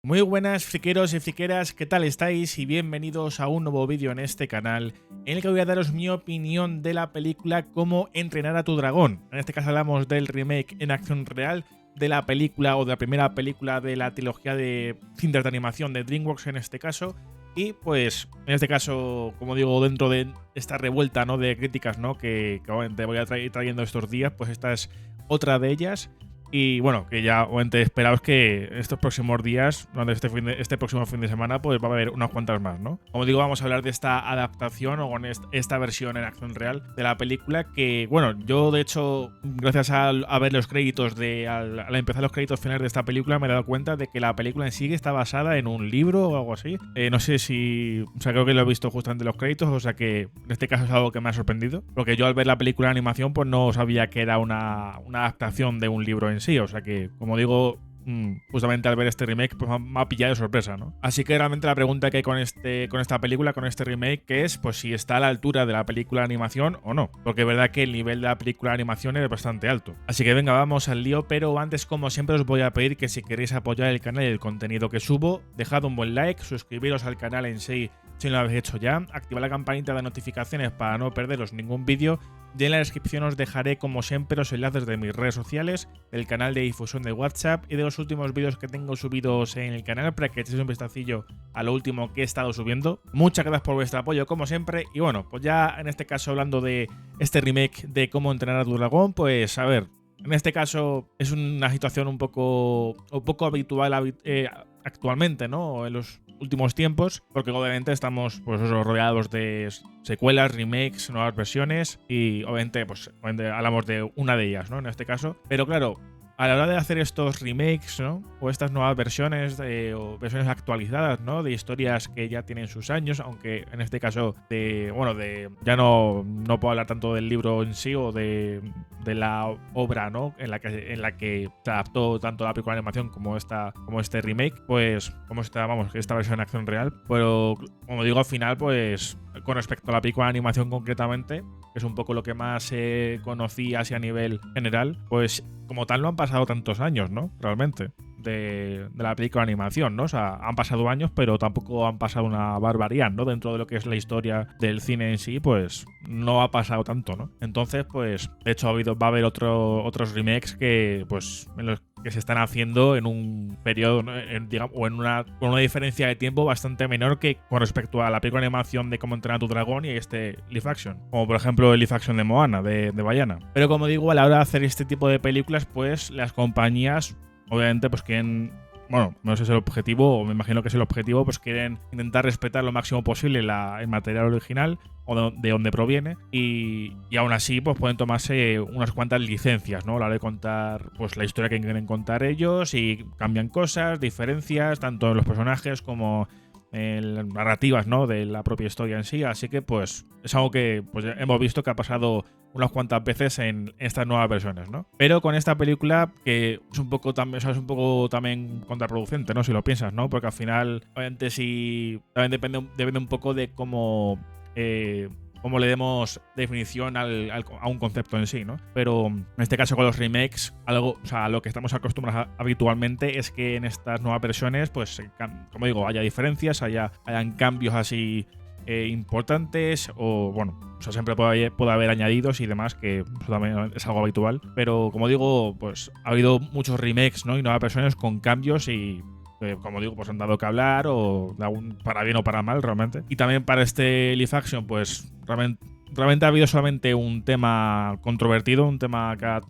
Muy buenas friqueros y friqueras, ¿qué tal estáis? Y bienvenidos a un nuevo vídeo en este canal en el que voy a daros mi opinión de la película Cómo entrenar a tu dragón. En este caso hablamos del remake en acción real de la película o de la primera película de la trilogía de cintas de animación de DreamWorks en este caso. Y pues en este caso, como digo, dentro de esta revuelta, ¿no?, de críticas, ¿no?, que obviamente voy a ir trayendo estos días, pues esta es otra de ellas. Y bueno, que ya obviamente esperaos que estos próximos días, durante este próximo fin de semana, pues va a haber unas cuantas más, ¿no? Como digo, vamos a hablar de esta adaptación o con esta versión en acción real de la película que, bueno, yo de hecho, gracias a ver los créditos, al empezar los créditos finales de esta película, me he dado cuenta de que la película en sí está basada en un libro o algo así. No sé si, o sea, creo que lo he visto justamente en los créditos, o sea que en este caso es algo que me ha sorprendido, porque yo al ver la película de animación pues no sabía que era una adaptación de un libro en sí, o sea que, como digo, justamente al ver este remake pues me ha pillado de sorpresa, ¿no? Así que realmente la pregunta que hay con esta película, con este remake, que es pues si está a la altura de la película de animación o no, porque es verdad que el nivel de la película de animación es bastante alto. Así que venga, vamos al lío, pero antes, como siempre, os voy a pedir que si queréis apoyar el canal y el contenido que subo, dejad un buen like, suscribiros al canal en sí si no lo habéis hecho ya, activad la campanita de notificaciones para no perderos ningún vídeo. Y en la descripción os dejaré, como siempre, los enlaces de mis redes sociales, el canal de difusión de WhatsApp y de los últimos vídeos que tengo subidos en el canal para que echéis un vistacillo a lo último que he estado subiendo. Muchas gracias por vuestro apoyo, como siempre. Y bueno, pues ya en este caso, hablando de este remake de Cómo entrenar a tu dragón, pues a ver, en este caso es una situación un poco habitual actualmente, ¿no?, en los últimos tiempos, porque obviamente estamos pues rodeados de secuelas, remakes, nuevas versiones y obviamente hablamos de una de ellas, ¿no?, en este caso. Pero claro, a la hora de hacer estos remakes, ¿no?, o estas nuevas versiones o versiones actualizadas, ¿no?, de historias que ya tienen sus años, aunque en este caso ya no puedo hablar tanto del libro en sí o de la obra, ¿no?, en la que se adaptó tanto la película de animación como este remake, pues como esta versión en acción real. Pero como digo, al final, pues con respecto a la película de animación concretamente, que es un poco lo que más conocí así a nivel general, pues como tal no han pasado tantos años, ¿no?, realmente, de la película de animación, ¿no? O sea, han pasado años, pero tampoco han pasado una barbaridad, ¿no? Dentro de lo que es la historia del cine en sí, pues no ha pasado tanto, ¿no? Entonces, pues, de hecho va a haber otros remakes que, pues, en los que se están haciendo en un periodo, ¿no?, con una diferencia de tiempo bastante menor que con respecto a la película de animación de Cómo entrenar a tu dragón y este live action, como por ejemplo el live action de Moana, de Vaiana. Pero como digo, a la hora de hacer este tipo de películas, pues las compañías obviamente pues quieren, bueno, no sé si es el objetivo, o me imagino que es el objetivo, pues quieren intentar respetar lo máximo posible el material original o de donde proviene, y aún así pues pueden tomarse unas cuantas licencias, ¿no?, a la hora de contar pues la historia que quieren contar ellos, y cambian cosas, diferencias, tanto en los personajes como en narrativas, ¿no?, de la propia historia en sí. Así que pues es algo que pues hemos visto que ha pasado unas cuantas veces en estas nuevas versiones, ¿no? Pero con esta película, que es un poco también contraproducente, ¿no?, si lo piensas, ¿no? Porque al final, obviamente, sí, también depende un poco de cómo le demos definición a un concepto en sí, ¿no? Pero en este caso con los remakes, lo que estamos acostumbrados habitualmente es que en estas nuevas versiones, pues como digo, haya diferencias, hayan cambios así importantes, o bueno, o sea, siempre puede haber añadidos y demás, que eso también es algo habitual. Pero como digo, pues ha habido muchos remakes, ¿no?, y nuevas versiones con cambios y como digo, pues han dado que hablar, o para bien o para mal, realmente. Y también para este live action, pues realmente ha habido solamente un tema controvertido, un tema que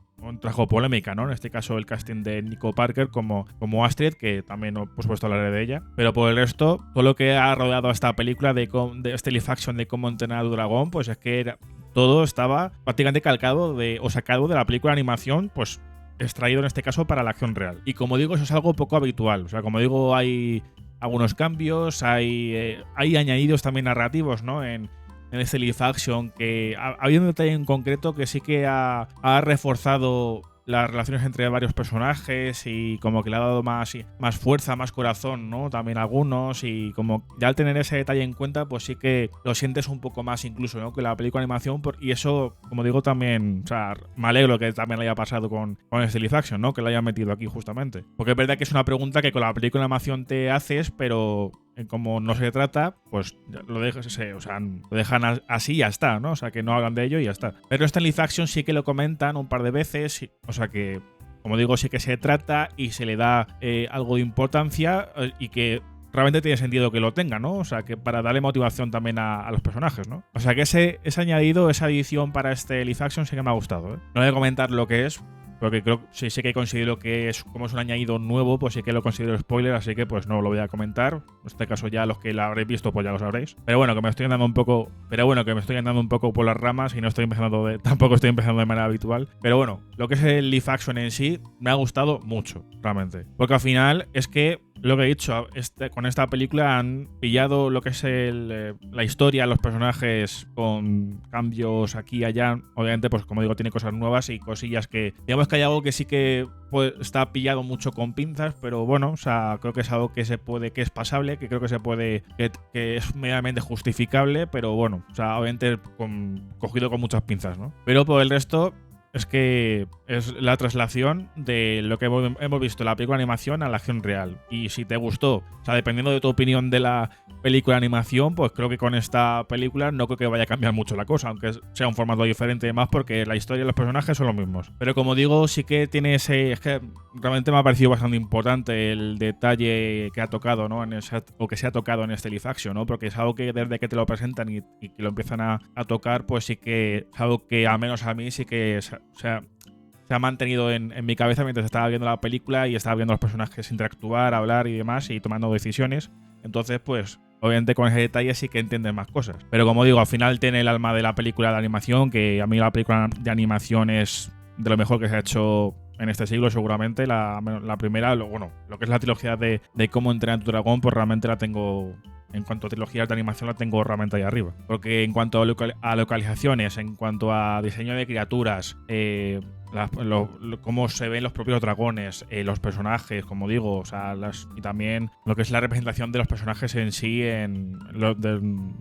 trajo polémica, ¿no? En este caso el casting de Nico Parker como Astrid, que también por supuesto hablaré de ella. Pero por el resto, todo lo que ha rodeado a esta película de este live action de Cómo entrenar a tu dragón, pues es que todo estaba prácticamente calcado o sacado de la película de animación, pues extraído en este caso para la acción real. Y como digo, eso es algo poco habitual. O sea, como digo, hay algunos cambios, hay añadidos también narrativos, ¿no?, en este live action, que había un detalle en concreto que sí que ha reforzado las relaciones entre varios personajes y como que le ha dado más fuerza, más corazón, ¿no? También a algunos, y como ya al tener ese detalle en cuenta, pues sí que lo sientes un poco más incluso, ¿no? Que la película de animación, y eso, como digo, también, o sea, me alegro que también le haya pasado con este live action, ¿no? Que lo haya metido aquí justamente. Porque es verdad que es una pregunta que con la película de animación te haces, pero como no se trata, pues lo dejan así y ya está, ¿no? O sea, que no hablan de ello y ya está. Pero este live action sí que lo comentan un par de veces, o sea que, como digo, sí que se trata y se le da algo de importancia y que realmente tiene sentido que lo tenga, ¿no? O sea, que para darle motivación también a los personajes, ¿no? O sea, que ese añadido, esa edición para este live action sí que me ha gustado, ¿eh? No voy a comentar lo que es, porque creo que sí que considero que como es un añadido nuevo, pues sí que lo considero spoiler, así que pues no lo voy a comentar. En este caso ya los que lo habréis visto pues ya lo sabréis. Pero bueno, que me estoy andando un poco por las ramas y tampoco estoy empezando de manera habitual. Pero bueno, lo que es el live action en sí me ha gustado mucho, realmente. Porque al final es que lo que he dicho, con esta película han pillado lo que es la historia, los personajes con cambios aquí y allá. Obviamente, pues como digo, tiene cosas nuevas y cosillas que, digamos que hay algo que sí que pues, está pillado mucho con pinzas, pero bueno, o sea, creo que es algo que que es pasable, que creo que se puede, que es medianamente justificable, pero bueno, o sea, obviamente cogido con muchas pinzas, ¿no? Pero por el resto, es que es la traslación de lo que hemos visto en la película de animación a la acción real. Y si te gustó, o sea, dependiendo de tu opinión de la película de animación, pues creo que con esta película no creo que vaya a cambiar mucho la cosa, aunque sea un formato diferente y demás, porque la historia y los personajes son los mismos. Pero como digo, sí que tiene es que realmente me ha parecido bastante importante el detalle que ha tocado, ¿no? O que se ha tocado en este live action, ¿no? Porque es algo que desde que te lo presentan y que lo empiezan a tocar, pues sí que es algo que al menos a mí sí que se ha mantenido en mi cabeza mientras estaba viendo la película y estaba viendo a los personajes interactuar, hablar y demás y tomando decisiones. Entonces, pues, obviamente con ese detalle sí que entiendes más cosas. Pero como digo, al final tiene el alma de la película de animación, que a mí la película de animación es de lo mejor que se ha hecho en este siglo, seguramente. La primera, lo que es la trilogía de Cómo entrenar a tu dragón, pues realmente la tengo... En cuanto a trilogías de animación la tengo realmente ahí arriba. Porque en cuanto a localizaciones, en cuanto a diseño de criaturas, cómo se ven los propios dragones, los personajes, como digo, o sea, y también lo que es la representación de los personajes en sí,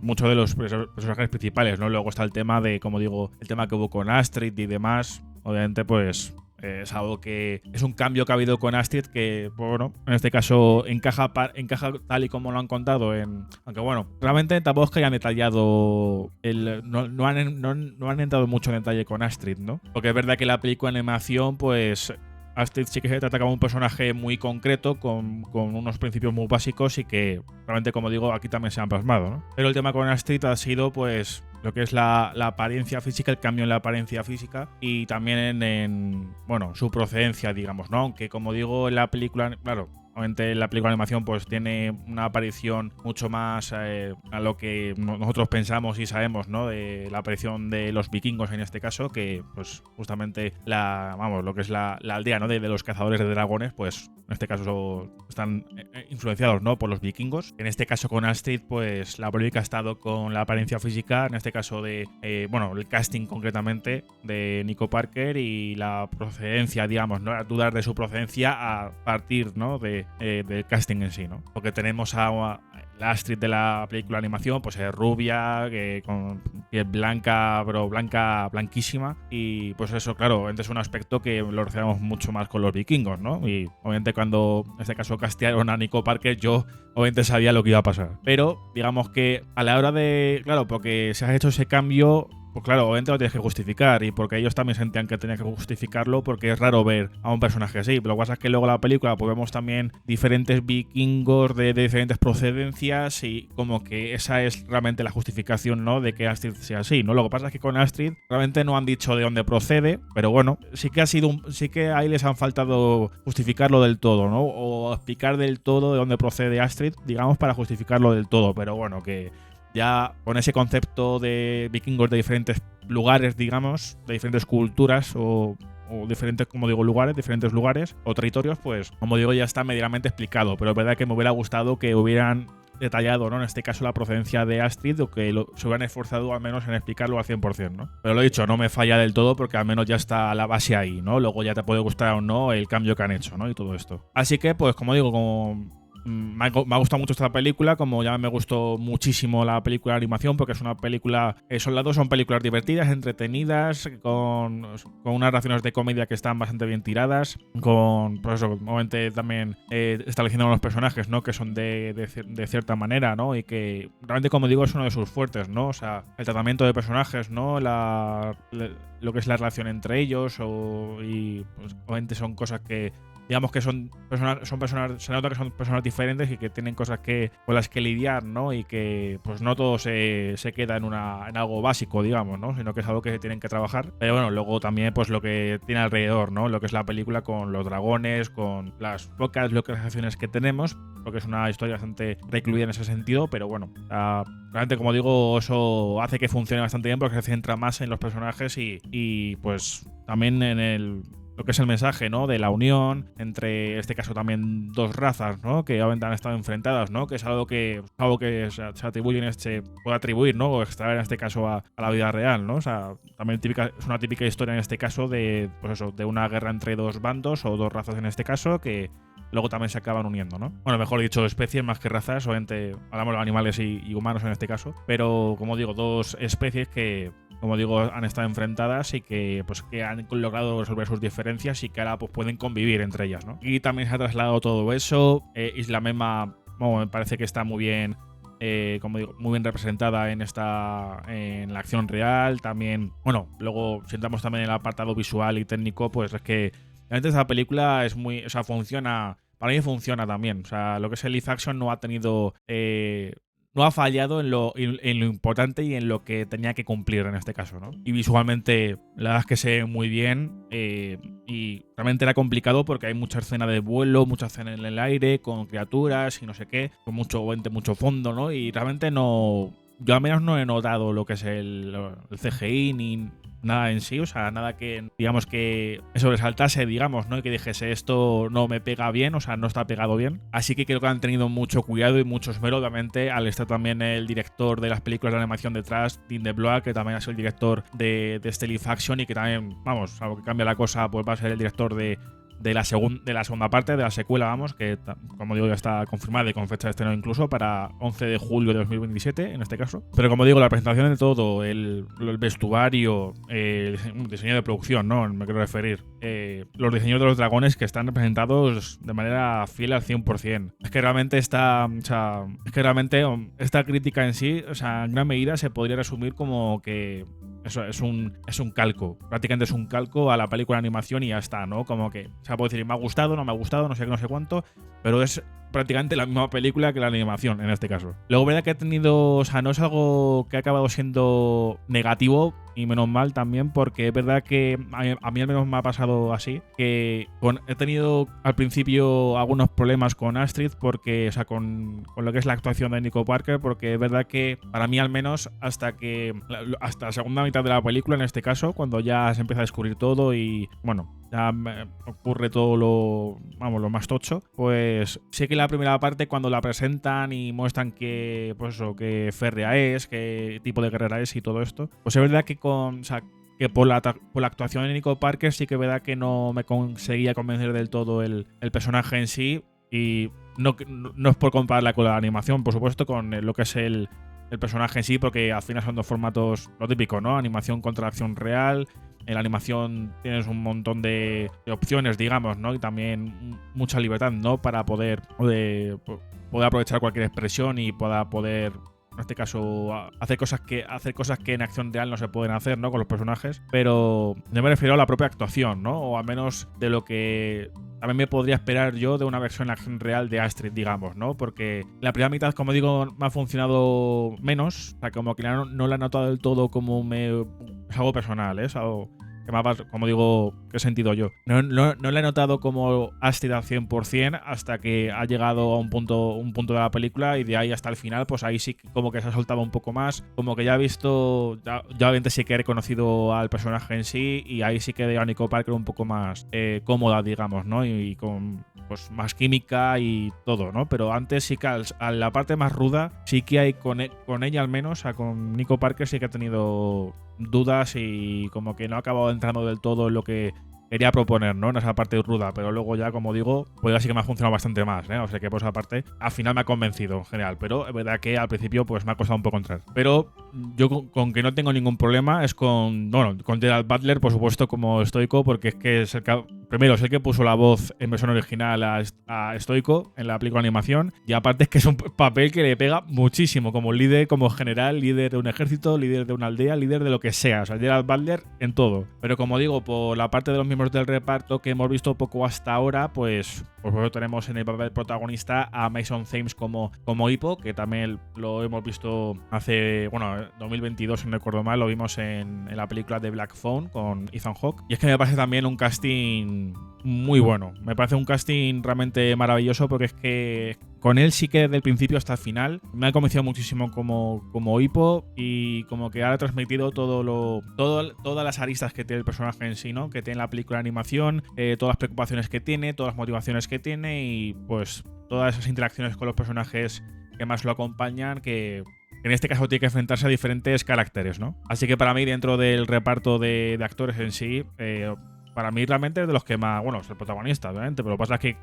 muchos de los personajes principales, ¿no? Luego está el tema de, como digo, el tema que hubo con Astrid y demás. Obviamente, pues... es algo que es un cambio que ha habido con Astrid que, bueno, en este caso encaja tal y como lo han contado. Aunque bueno, realmente tampoco es que hayan detallado no han entrado mucho en detalle con Astrid, ¿no? Porque es verdad que la película de animación, pues Astrid sí que se trata como un personaje muy concreto, con unos principios muy básicos y que realmente, como digo, aquí también se han plasmado, ¿no? Pero el tema con Astrid ha sido, pues, lo que es la apariencia física, el cambio en la apariencia física y también en su procedencia, digamos, ¿no? Aunque, como digo, en la película, claro, obviamente la película de animación pues tiene una aparición mucho más a lo que nosotros pensamos y sabemos, ¿no? De la aparición de los vikingos en este caso, que pues justamente lo que es la aldea, ¿no? De los cazadores de dragones, pues en este caso están influenciados, ¿no? Por los vikingos. En este caso con Astrid, pues la polémica ha estado con la apariencia física, en este caso de, el casting concretamente de Nico Parker y la procedencia, digamos, ¿no? Dudar de su procedencia a partir, ¿no? Del casting en sí, ¿no? Porque tenemos a la Astrid de la película de animación, pues es rubia, con piel blanca, pero blanquísima. Y pues eso, claro, es un aspecto que lo relacionamos mucho más con los vikingos, ¿no? Y obviamente cuando, en este caso, castearon a Nico Parker, yo obviamente sabía lo que iba a pasar. Pero, digamos que a la hora de... Claro, porque se ha hecho ese cambio... Pues claro, obviamente lo tienes que justificar y porque ellos también sentían que tenían que justificarlo porque es raro ver a un personaje así. Pero lo que pasa es que luego en la película pues vemos también diferentes vikingos de diferentes procedencias y como que esa es realmente la justificación, ¿no? De que Astrid sea así, ¿no? Lo que pasa es que con Astrid realmente no han dicho de dónde procede, pero bueno, sí que ahí les han faltado justificarlo del todo, ¿no? O explicar del todo de dónde procede Astrid, digamos, para justificarlo del todo, pero bueno, que... Ya con ese concepto de vikingos de diferentes lugares, digamos, de diferentes culturas o diferentes, como digo, diferentes lugares o territorios, pues como digo, ya está medianamente explicado. Pero es verdad que me hubiera gustado que hubieran detallado, ¿no? En este caso la procedencia de Astrid, o que se hubieran esforzado al menos en explicarlo al 100%, ¿no? Pero lo he dicho, no me falla del todo porque al menos ya está la base ahí, ¿no? Luego ya te puede gustar o no el cambio que han hecho, ¿no? Y todo esto. Así que, pues como digo, me ha gustado mucho esta película, como ya me gustó muchísimo la película de animación, porque es una película, las dos son películas divertidas, entretenidas, con unas raciones de comedia que están bastante bien tiradas, pues eso, obviamente también estableciendo unos personajes, ¿no? Que son de cierta manera, ¿no? Y que realmente, como digo, es uno de sus fuertes, ¿no? O sea, el tratamiento de personajes, ¿no? Lo que es la relación entre ellos, y pues obviamente son cosas que digamos que son personas, se nota que son personas diferentes y que tienen cosas con las que lidiar, ¿no? Y que pues no todo se queda en algo básico, digamos, ¿no? Sino que es algo que tienen que trabajar. Pero bueno, luego también pues lo que tiene alrededor, ¿no? Lo que es la película con los dragones, con las pocas localizaciones que tenemos, porque es una historia bastante recluida en ese sentido, pero bueno, realmente, como digo, eso hace que funcione bastante bien porque se centra más en los personajes y pues también en lo que es el mensaje, ¿no? De la unión entre, en este caso, también dos razas, ¿no? Que obviamente han estado enfrentadas, ¿no? Que es algo que se atribuye puede atribuir, ¿no? O extraer en este caso a la vida real, ¿no? O sea, también es una típica historia en este caso de, pues eso, de una guerra entre dos bandos o dos razas en este caso que luego también se acaban uniendo, ¿no? Bueno, mejor dicho, especies más que razas, obviamente hablamos de animales y humanos en este caso, pero como digo, dos especies que, como digo, han estado enfrentadas y que han logrado resolver sus diferencias y que ahora pues pueden convivir entre ellas, ¿no? Y también se ha trasladado todo eso. Isla Mema, bueno, me parece que está muy bien, como digo, muy bien representada en la acción real. También, bueno, luego si entramos también en el apartado visual y técnico, pues es que realmente esta película es muy, o sea, funciona, para mí funciona también. O sea, lo que es el live action no ha tenido no ha fallado en lo importante y en lo que tenía que cumplir en este caso, ¿no? Y visualmente, la verdad es que se ve muy bien, y realmente era complicado porque hay mucha escena de vuelo, mucha escena en el aire, con criaturas y no sé qué, con mucho fondo, ¿no? Y realmente no... Yo al menos no he notado lo que es el CGI ni nada en sí, o sea, nada que, digamos, que me sobresaltase, digamos, ¿no? Y que dijese esto no me pega bien, o sea, no está pegado bien. Así que creo que han tenido mucho cuidado y mucho esmero, obviamente, al estar también el director de las películas de animación detrás, Tim DeBlois, que también ha sido el director de este live action y que también, vamos, algo que cambia la cosa, pues va a ser el director de la segunda parte, de la secuela, vamos, que como digo ya está confirmada y con fecha de estreno incluso para 11 de julio de 2027 en este caso. Pero como digo, la presentación de todo, el vestuario, el diseño de producción, ¿no? Me quiero referir. Los diseños de los dragones que están representados de manera fiel al 100%. Es que realmente esta crítica en sí, o sea, en gran medida se podría resumir como que eso es un calco. Prácticamente es un calco a la película de animación y ya está, ¿no? Como que, o sea, puedo decir, me ha gustado, no me ha gustado, no sé qué, no sé cuánto, pero es prácticamente la misma película que la animación en este caso. Luego, verdad que ha tenido, o sea, no es algo que ha acabado siendo negativo, y menos mal también, porque es verdad que a mí al menos me ha pasado así, que he tenido al principio algunos problemas con Astrid, porque, o sea, con lo que es la actuación de Nico Parker, porque es verdad que para mí al menos hasta la segunda mitad de la película, en este caso, cuando ya se empieza a descubrir todo y, bueno, ya ocurre todo lo más tocho, pues sí que la primera parte, cuando la presentan y muestran que, pues eso, que férrea es, qué tipo de guerrera es y todo esto, pues es verdad que que por la actuación de Nico Parker sí que es verdad que no me conseguía convencer del todo el personaje en sí, y no es por compararla con la animación, por supuesto, con lo que es el personaje en sí, porque al final son dos formatos, lo típico, ¿no? Animación contra acción real. En la animación tienes un montón de opciones, digamos, ¿no? Y también mucha libertad, ¿no? Para poder aprovechar cualquier expresión y poder en este caso, hacer cosas que en acción real no se pueden hacer, ¿no? Con los personajes. Pero yo me refiero a la propia actuación, ¿no? O al menos de lo que también me podría esperar yo de una versión en acción real de Astrid, digamos, ¿no? Porque la primera mitad, como digo, me ha funcionado menos. O sea, como que no la he notado del todo como es algo personal, ¿eh? Es algo que me ha, como digo, que he sentido yo. No la he notado como Astrid al 100% hasta que ha llegado a un punto de la película, y de ahí hasta el final, pues ahí sí como que se ha soltado un poco más, como que ya he visto, ya obviamente sí que he reconocido al personaje en sí, y ahí sí que veo a Nico Parker un poco más cómoda, digamos, ¿no? Y con pues más química y todo, ¿no? Pero antes sí que a la parte más ruda sí que hay con ella al menos, o sea, con Nico Parker sí que ha tenido dudas y como que no ha acabado entrando del todo en lo que quería proponer, ¿no? En esa parte ruda, pero luego ya, como digo, pues así que me ha funcionado bastante más, ¿eh? O sea que por esa parte, al final me ha convencido en general, pero es verdad que al principio pues me ha costado un poco entrar. Pero yo con que no tengo ningún problema es con Gerald Butler, por supuesto, como Stoico, porque es que es primero es el que puso la voz en versión original a Stoico en la película de animación, y aparte es que es un papel que le pega muchísimo, como líder, como general, líder de un ejército, líder de una aldea, líder de lo que sea, o sea, Gerald Butler en todo. Pero como digo, por la parte de los miembros del reparto que hemos visto poco hasta ahora, pues tenemos en el papel protagonista a Mason Thames como Hippo, que también lo hemos visto hace, 2022, si no recuerdo mal, lo vimos en la película de Black Phone con Ethan Hawke. Y es que me parece también un casting muy bueno. Me parece un casting realmente maravilloso, porque es que con él sí que desde el principio hasta el final me ha convencido muchísimo como Hippo, y como que ha transmitido todas las aristas que tiene el personaje en sí, ¿no? Que tiene la película de animación, todas las preocupaciones que tiene, todas las motivaciones que tiene, y pues todas esas interacciones con los personajes que más lo acompañan, que en este caso tiene que enfrentarse a diferentes caracteres, ¿no? Así que para mí, dentro del reparto de actores en sí, para mí realmente es de los que más... Bueno, es el protagonista, obviamente, pero lo que pasa es que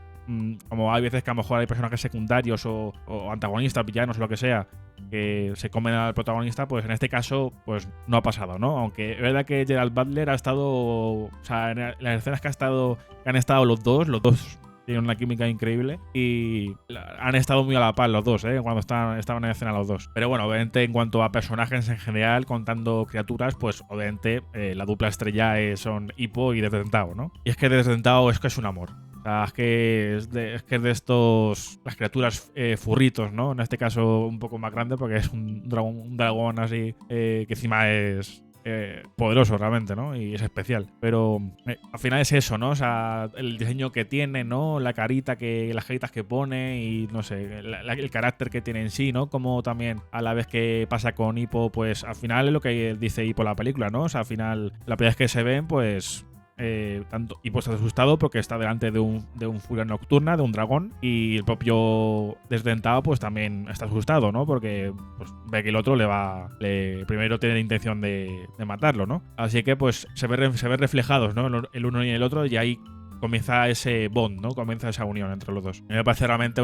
como hay veces que a lo mejor hay personajes secundarios o antagonistas, villanos o lo que sea, que se comen al protagonista, pues en este caso pues no ha pasado, ¿no? Aunque es verdad que Gerald Butler ha estado... O sea, en las escenas que han estado los dos tienen una química increíble y han estado muy a la par los dos, cuando estaban en escena los dos. Pero bueno, obviamente en cuanto a personajes en general, contando criaturas, pues obviamente la dupla estrella son Hippo y Desdentado, ¿no? Y es que Desdentado es que es un amor. O sea, es que es de estos... Las criaturas furritos, ¿no? En este caso un poco más grande, porque es un dragón así que encima es... poderoso realmente, ¿no? Y es especial. Pero al final es eso, ¿no? O sea, el diseño que tiene, ¿no? Las caritas que pone y no sé, el carácter que tiene en sí, ¿no? Como también a la vez que pasa con Hippo, pues al final es lo que dice Hippo en la película, ¿no? O sea, al final la primera vez que se ven, pues... tanto Hippo está asustado porque está delante de un furia nocturna, de un dragón, y el propio Desdentado pues también está asustado, ¿no? Porque pues, ve que el otro primero tiene la intención de matarlo, ¿no? Así que pues se ve reflejados, ¿no? El uno y el otro, y ahí comienza ese bond, ¿no? Comienza esa unión entre los dos. A mí me parece realmente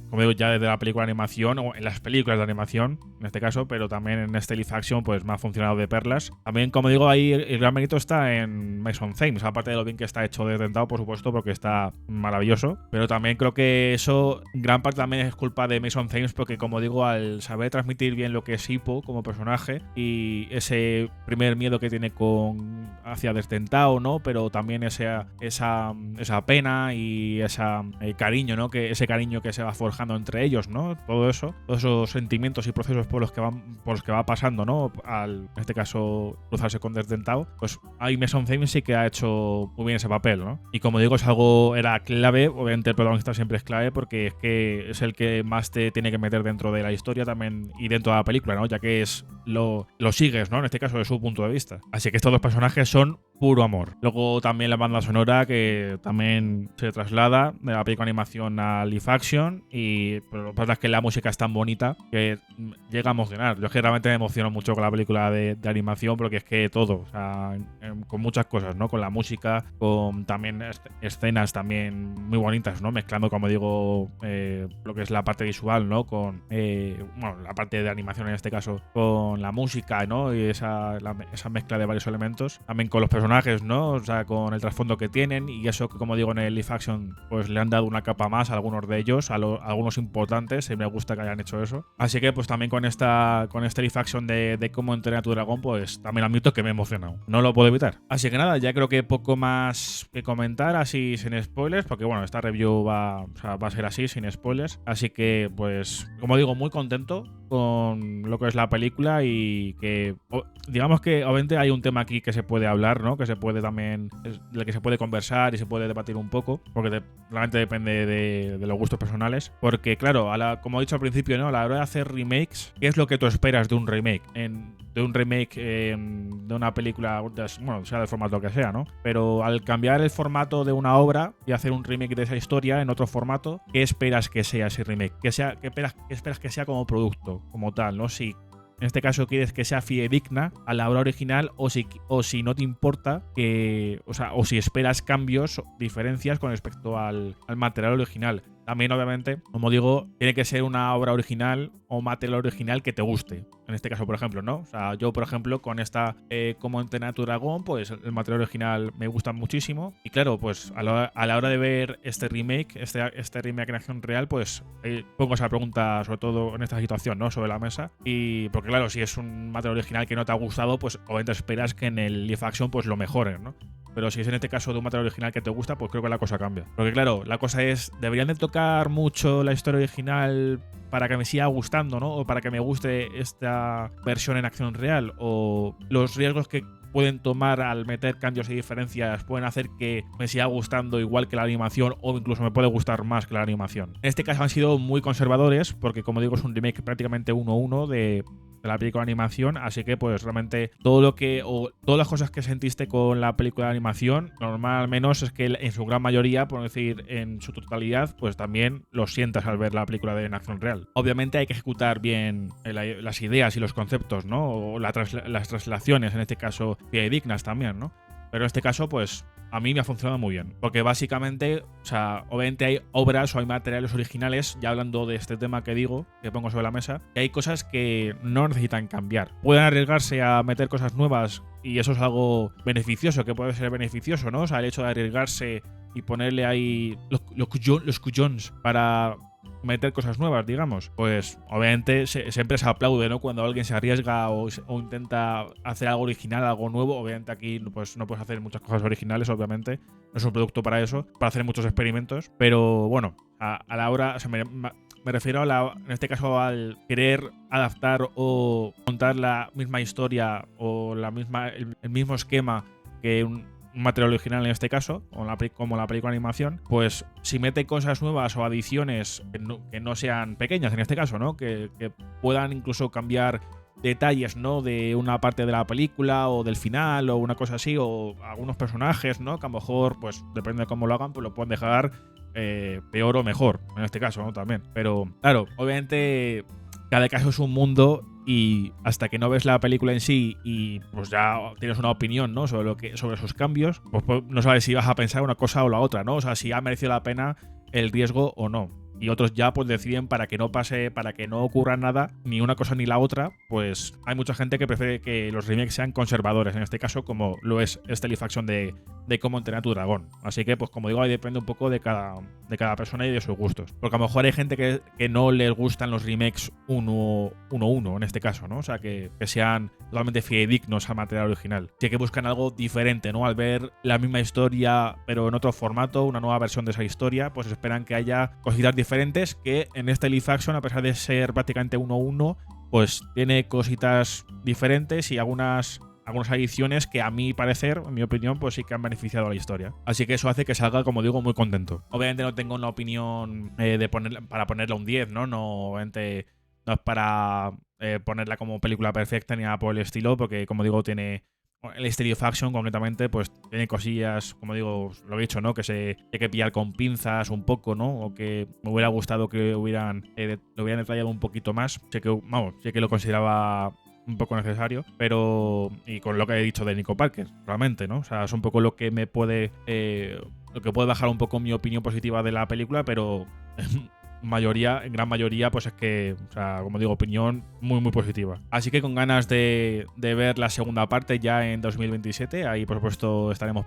como digo, ya desde la película de animación, o en las películas de animación, en este caso, pero también en este live action, pues me ha funcionado de perlas. También, como digo, ahí el gran mérito está en Mason Thames, aparte de lo bien que está hecho Desdentado, por supuesto, porque está maravilloso. Pero también creo que eso, gran parte también es culpa de Mason Thames, porque, como digo, al saber transmitir bien lo que es Hippo como personaje y ese primer miedo que tiene hacia Desdentado, ¿no? Pero también esa pena y ese cariño, ¿no? Ese cariño que se va forjando entre ellos, ¿no? Todo eso, todos esos sentimientos y procesos por los que va pasando, ¿no? En este caso, cruzarse con Desdentado, pues ahí Mason Thames sí que ha hecho muy bien ese papel, ¿no? Y como digo, era clave, obviamente el protagonista siempre es clave, porque es que es el que más te tiene que meter dentro de la historia también y dentro de la película, ¿no? Ya que lo sigues, ¿no? En este caso, de su punto de vista. Así que estos dos personajes son puro amor. Luego también la banda sonora, que también se traslada de la película de animación a live action, pero lo que pasa es que la música es tan bonita que llega a emocionar. Yo es que realmente me emociono mucho con la película de animación, porque es que todo, o sea, con muchas cosas, ¿no? Con la música, con también escenas también muy bonitas, ¿no? Mezclando, como digo, lo que es la parte visual, ¿no? Con la parte de animación en este caso, con la música, ¿no? Y esa mezcla de varios elementos. También con los personajes, ¿no? O sea, con el trasfondo que tienen, y eso que, como digo, en el live action pues le han dado una capa más a algunos de ellos, algunos importantes, y me gusta que hayan hecho eso. Así que pues también con este live action de cómo entrenar a tu dragón, pues también admito que me he emocionado. No lo puedo evitar. Así que nada, ya creo que poco más que comentar, así sin spoilers, porque bueno, esta review va a ser así, sin spoilers. Así que pues, como digo, muy contento con lo que es la película y que digamos que obviamente hay un tema aquí que se puede hablar, ¿no? Que se puede también, del que se puede conversar y se puede debatir un poco, porque realmente depende de los gustos personales, porque claro, como he dicho al principio, ¿no? A la hora de hacer remakes, ¿qué es lo que tú esperas de un remake? De un remake de una película, bueno, sea del formato que sea, ¿no? Pero al cambiar el formato de una obra y hacer un remake de esa historia en otro formato, ¿qué esperas que sea ese remake? ¿Qué esperas que sea como producto, como tal, ¿no? Si en este caso quieres que sea fidedigna a la obra original o si no te importa o si esperas cambios, diferencias con respecto al material original. También, obviamente, como digo, tiene que ser una obra original o material original que te guste. En este caso, por ejemplo, ¿no? O sea, yo, por ejemplo, con esta Cómo entrenar a tu dragón, pues el material original me gusta muchísimo. Y claro, pues a la hora de ver este remake, este remake en acción real, pues pongo esa pregunta, sobre todo en esta situación, ¿no? Sobre la mesa. Y porque, claro, si es un material original que no te ha gustado, pues obviamente esperas que en el live action pues lo mejoren, ¿no? Pero si es en este caso de un material original que te gusta, pues creo que la cosa cambia. Porque claro, la cosa es, ¿deberían de tocar mucho la historia original para que me siga gustando, ¿no? O para que me guste esta versión en acción real. O los riesgos que pueden tomar al meter cambios y diferencias pueden hacer que me siga gustando igual que la animación o incluso me puede gustar más que la animación. En este caso han sido muy conservadores porque, como digo, es un remake prácticamente 1-1 de la película de animación, así que pues realmente todas las cosas que sentiste con la película de animación, normal al menos es que en su gran mayoría, por decir en su totalidad, pues también lo sientas al ver la película de acción real. Obviamente hay que ejecutar bien las ideas y los conceptos, ¿no? O las traslaciones, en este caso, fidedignas también, ¿no? Pero en este caso, pues a mí me ha funcionado muy bien. Porque básicamente, o sea, obviamente hay obras o hay materiales originales, ya hablando de este tema que digo, que pongo sobre la mesa, que hay cosas que no necesitan cambiar. Pueden arriesgarse a meter cosas nuevas y eso es algo beneficioso, que puede ser beneficioso, ¿no? O sea, el hecho de arriesgarse y ponerle ahí los cuyons para meter cosas nuevas, digamos, pues obviamente siempre se aplaude, ¿no? Cuando alguien se arriesga o intenta hacer algo original, algo nuevo. Obviamente aquí pues no puedes hacer muchas cosas originales, obviamente no es un producto para eso, para hacer muchos experimentos, pero bueno, a la hora, o sea, me refiero en este caso al querer adaptar o contar la misma historia o el mismo esquema que un material original en este caso, como la película de animación, pues si mete cosas nuevas o adiciones que no sean pequeñas en este caso, ¿no? Que puedan incluso cambiar detalles, ¿no? De una parte de la película o del final o una cosa así, o algunos personajes, ¿no? Que a lo mejor, pues depende de cómo lo hagan, pues lo pueden dejar peor o mejor, en este caso, ¿no? También. Pero claro, obviamente cada caso es un mundo y hasta que no ves la película en sí y pues ya tienes una opinión, ¿no? sobre esos cambios, pues no sabes si vas a pensar una cosa o la otra, ¿no? O sea, si ha merecido la pena el riesgo o no. Y otros ya pues deciden para que no pase, para que no ocurra nada, ni una cosa ni la otra, pues hay mucha gente que prefiere que los remakes sean conservadores, en este caso como lo es este live action de Cómo entrenar a tu dragón. Así que pues como digo, ahí depende un poco de cada persona y de sus gustos. Porque a lo mejor hay gente que no les gustan los remakes 1-1 en este caso, ¿no? O sea, que sean totalmente fidedignos al material original. Sí que buscan algo diferente, ¿no? Al ver la misma historia pero en otro formato, una nueva versión de esa historia, pues esperan que haya cositas diferentes que en este live action, a pesar de ser prácticamente 1-1, pues tiene cositas diferentes y algunas adiciones que a mi parecer, en mi opinión, pues sí que han beneficiado a la historia. Así que eso hace que salga, como digo, muy contento. Obviamente no tengo una opinión para ponerla un 10, ¿no? Obviamente no es para ponerla como película perfecta ni nada por el estilo, porque como digo, tiene el live action concretamente, pues tiene cosillas, como digo, lo he dicho, ¿no? Que hay que pillar con pinzas un poco, ¿no? O que me hubiera gustado que lo hubieran detallado un poquito más. Sé que lo consideraba un poco necesario, pero y con lo que he dicho de Nico Parker, realmente, ¿no? O sea, es un poco lo que me puede bajar un poco mi opinión positiva de la película, pero en gran mayoría, pues es que, o sea, como digo, opinión muy, muy positiva. Así que con ganas de ver la segunda parte ya en 2027, ahí por supuesto estaremos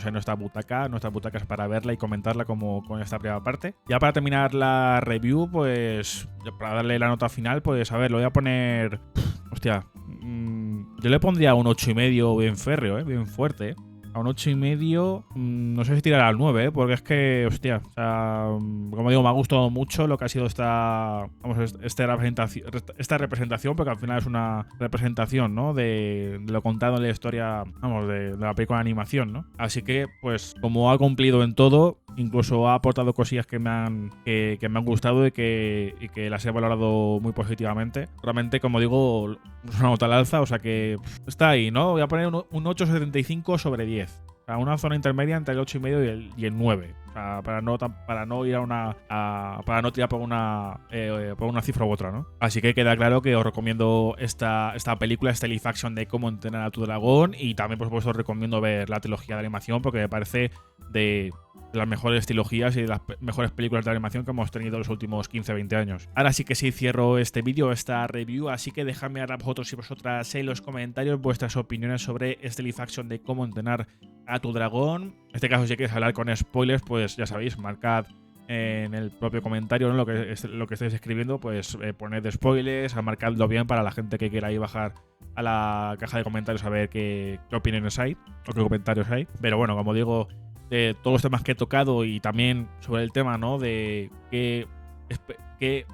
en nuestras butacas para verla y comentarla como con esta primera parte. Ya para terminar la review, pues para darle la nota final, pues a ver, lo voy a poner... Hostia, yo le pondría un 8,5 bien férreo, bien fuerte, A un 8,5, no sé si tirará al 9, porque es que, hostia, o sea, como digo, me ha gustado mucho lo que ha sido esta representación, porque al final es una representación, ¿no? De lo contado en la historia, vamos, de la película de animación, ¿no? Así que, pues, como ha cumplido en todo, incluso ha aportado cosillas que me han gustado y que las he valorado muy positivamente. Realmente, como digo, es una nota al alza, o sea que está ahí, ¿no? Voy a poner un 8,75 sobre 10. O sea, una zona intermedia entre el 8,5 y el 9. O sea, para no ir para no tirar por una cifra u otra, ¿no? Así que queda claro que os recomiendo esta película, este live action de Cómo entrenar a tu dragón, y también, por supuesto, os recomiendo ver la trilogía de animación, porque me parece de las mejores trilogías y de las mejores películas de animación que hemos tenido en los últimos 15-20 años. Ahora sí que sí cierro este vídeo, esta review, así que dejadme a vosotros y vosotras en los comentarios vuestras opiniones sobre este live action de Cómo entrenar a tu dragón. En este caso, si queréis hablar con spoilers, pues ya sabéis, marcad en el propio comentario, ¿no? lo que estáis escribiendo, pues poned spoilers, marcadlo bien para la gente que quiera ir bajar a la caja de comentarios a ver qué opiniones hay o qué comentarios hay. Pero bueno, como digo, de todos los temas que he tocado y también sobre el tema, ¿no? De qué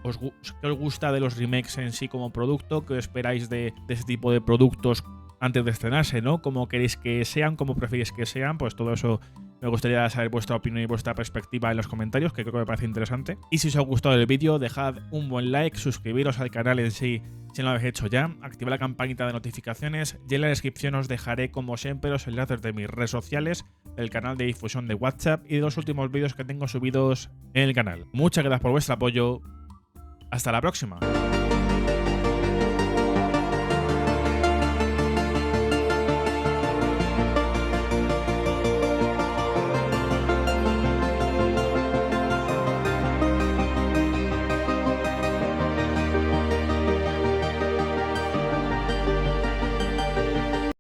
os gusta de los remakes en sí como producto, qué esperáis de ese tipo de productos antes de estrenarse, ¿no? Cómo queréis que sean, cómo preferís que sean, pues todo eso me gustaría saber vuestra opinión y vuestra perspectiva en los comentarios, que creo que me parece interesante. Y si os ha gustado el vídeo, dejad un buen like, suscribiros al canal en sí si no lo habéis hecho ya, activad la campanita de notificaciones y en la descripción os dejaré, como siempre, los enlaces de mis redes sociales, del canal de difusión de WhatsApp y de los últimos vídeos que tengo subidos en el canal. Muchas gracias por vuestro apoyo. Hasta la próxima.